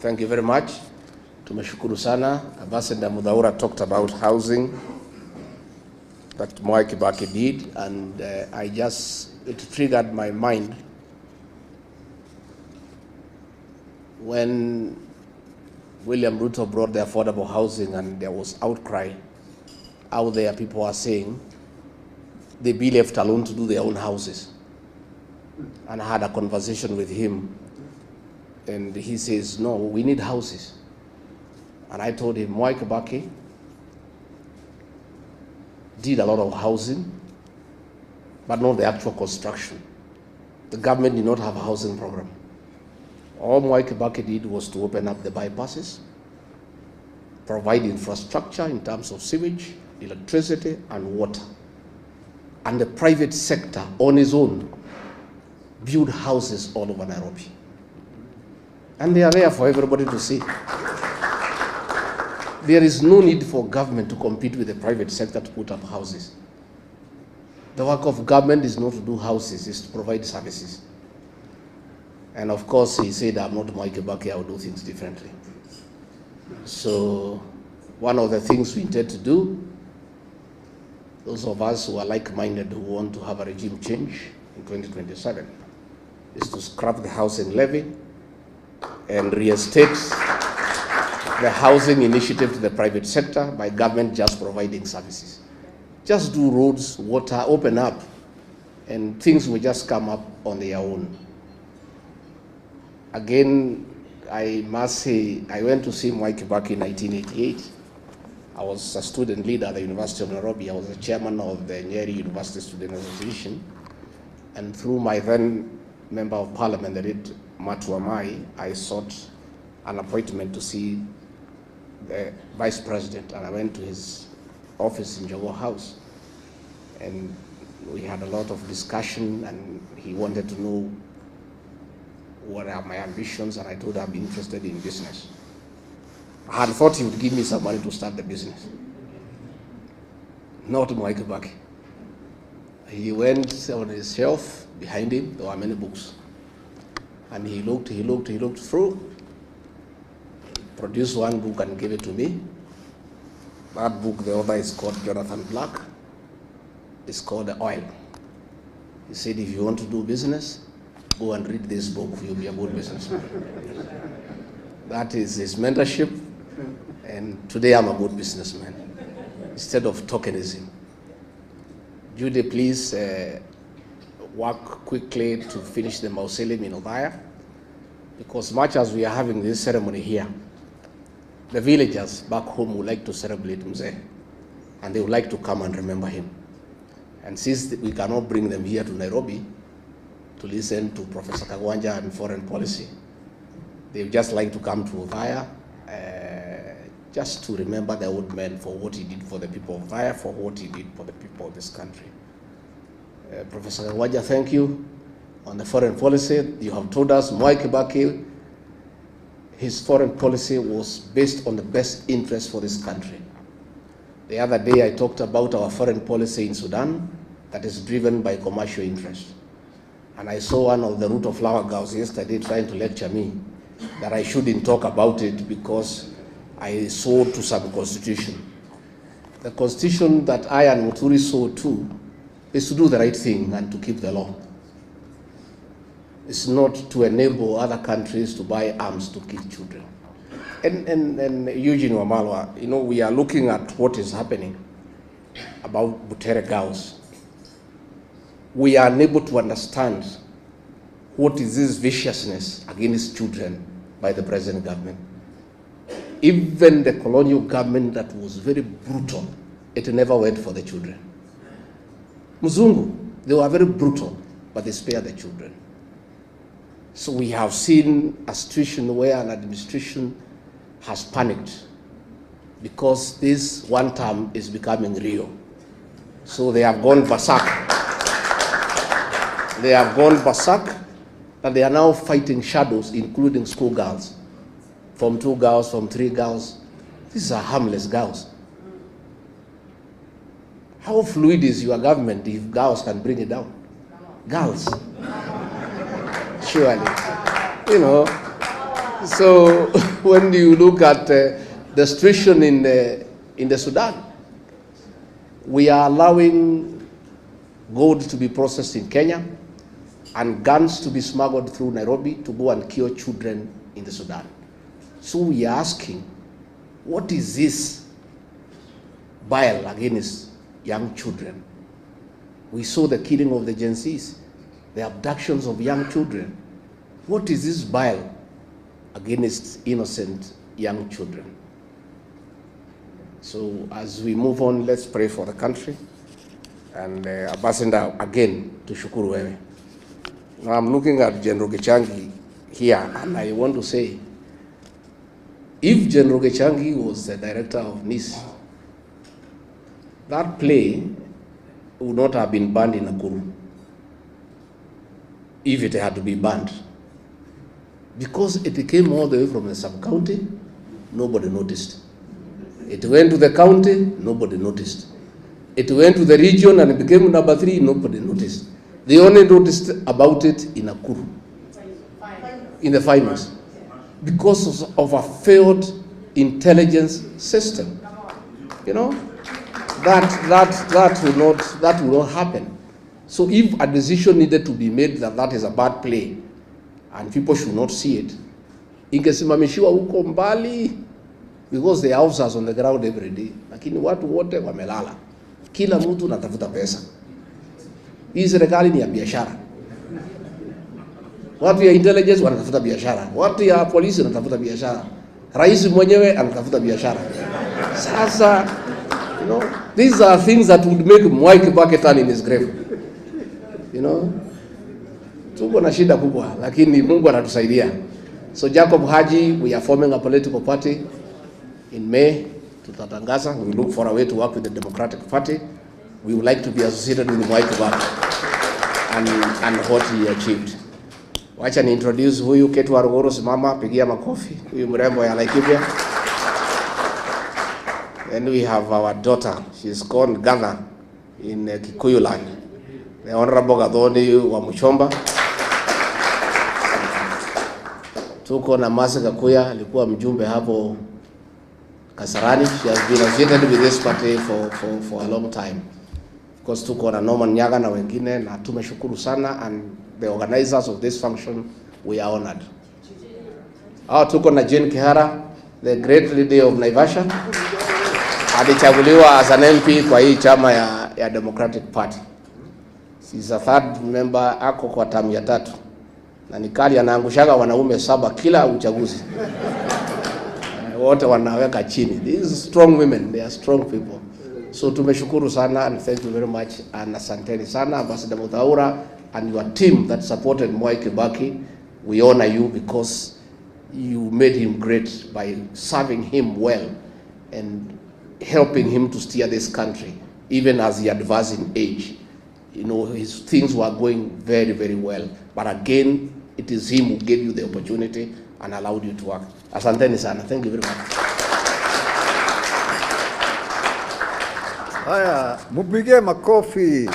Thank you very much. Tumeshukuru sana. Ambassador Mudhaura talked about housing that Kibaki did, and it triggered my mind when William Ruto brought the affordable housing and there was outcry out there. People are saying they be left alone to do their own houses. And I had a conversation with him, and he says, no, we need houses. And I told him, Kibaki did a lot of housing, but not the actual construction. The government did not have a housing program. All Kibaki did was to open up the bypasses, provide infrastructure in terms of sewage, electricity, and water. And the private sector, on its own, build houses all over Nairobi. And they are there for everybody to see. There is no need for government to compete with the private sector to put up houses. The work of government is not to do houses, it's to provide services. And of course, he said, I'm not Kibaki, I will do things differently. So one of the things we intend to do, those of us who are like-minded who want to have a regime change in 2027, is to scrap the housing levy and reinstate the housing initiative to the private sector by government just providing services. Just do roads, water, open up, and things will just come up on their own. Again, I must say, I went to see Kibaki in 1988. I was a student leader at the University of Nairobi. I was the chairman of the Nyeri University Student Association. And through my then Member of Parliament, the late Matuamai, I sought an appointment to see the Vice President, and I went to his office in Jogo House. And we had a lot of discussion, and he wanted to know what are my ambitions, and I told him I'm interested in business. I had thought he would give me some money to start the business. Not Kibaki. He went on his shelf, behind him, there were many books. And he looked through, produced one book and gave it to me. That book, the author is called Jonathan Black. It's called The Oil. He said, if you want to do business, go and read this book, you'll be a good businessman. That is his mentorship, and today I'm a good businessman, instead of tokenism. Judy, please work quickly to finish the mausoleum in Othaya, because much as we are having this ceremony here, the villagers back home would like to celebrate Mzee, and they would like to come and remember him. And since we cannot bring them here to Nairobi to listen to Professor Kagwanja and foreign policy, they would just like to come to Othaya just to remember the old man for what he did for the people of Othaya, for what he did for the people of this country. Professor Kagwanja, thank you. On the foreign policy, you have told us Kibaki, his foreign policy was based on the best interest for this country. The other day I talked about our foreign policy in Sudan that is driven by commercial interest. And I saw one of the Root of Flower girls yesterday trying to lecture me that I shouldn't talk about it because I saw to some constitution. The constitution that I and Muturi saw to is to do the right thing and to keep the law. It's not to enable other countries to buy arms to kill children. And Eugene Wamalwa, you know, we are looking at what is happening about Butere girls. We are unable to understand what is this viciousness against children by the present government. Even the colonial government that was very brutal, it never went for the children. Muzungu, they were very brutal, but they spared the children. So we have seen a situation where an administration has panicked because this one term is becoming real. So they have gone berserk. They have gone berserk, and they are now fighting shadows, including schoolgirls. From 2 girls, from 3 girls. These are harmless girls. How fluid is your government if girls can bring it down? Girls. Surely. You know, So when you look at the situation in the Sudan, we are allowing gold to be processed in Kenya and guns to be smuggled through Nairobi to go and kill children in the Sudan. So we are asking, what is this bile against young children? We saw the killing of the Gen Zs, the abductions of young children. What is this bile against innocent young children? So as we move on, let's pray for the country. And Ambassador, again, to shukuru wewe. Now I'm looking at General Gachagua here, and I want to say, if General Gachagua was the director of NIS, that play would not have been banned in Nakuru if it had to be banned. Because it came all the way from the sub-county, nobody noticed. It went to the county, nobody noticed. It went to the region and it became number 3, nobody noticed. They only noticed about it in Nakuru, in the finals, because of a failed intelligence system. You know, that will not happen. So if a decision needed to be made that is a bad play and people should not see it, ingesimamishiwa huko mbali, because the officers on the ground every day, lakini watu wote wamelala, kila mtu anatafuta pesa. Hii serikali ni ya biashara. Watu ya intelligence wanatafuta biashara, watu ya polisi wanatafuta biashara, rais mwenyewe anatafuta biashara. Sasa, you know, these are things that would make Mwai Kibaki turn in his grave. You know, tuko na shida kubwa, lakini Mungu anatusaidia. So Jacob Haji, we are forming a political party in May. Tutatangaza. We look for a way to work with the Democratic Party. We would like to be associated with Mwai Kibaki and what he achieved. Wacha ni introduce huyu Ketu Waruguru, simama, pigia makofi. Huyu mrembo ya Laikipia. And we have our daughter. She's called Gatha in Kikuyu land. The Honorable Gathoni wa Muchomba. Tuko na Masi Kakuya, alikuwa mjumbe hapo Kasarani. She has been associated with this party for a long time. Of course, tuko na Norman Nyaga na wengine, na tumeshukuru sana, and the organizers of this function, we are honored. Tuko na Jane Kihara, the great lady of Naivasha. Alichaguliwa as an MP kwa hii chama ya Democratic Party. She's a third member, ako kwa tamu ya 3. Na nikali anaangushaga wanaume 7 kila uchaguzi. Wote wanaweka chini. These strong women, they are strong people. So tumeshukuru sana, and thank you very much, and asanteni sana Ambassador Muthaura and your team that supported Mwai Kibaki. We honor you because you made him great by serving him well and helping him to steer this country, even as he advanced in age. You know, his things were going very, very well. But again, it is him who gave you the opportunity and allowed you to work. Asanteni sana. Thank you very much. Haya, mupige makofi.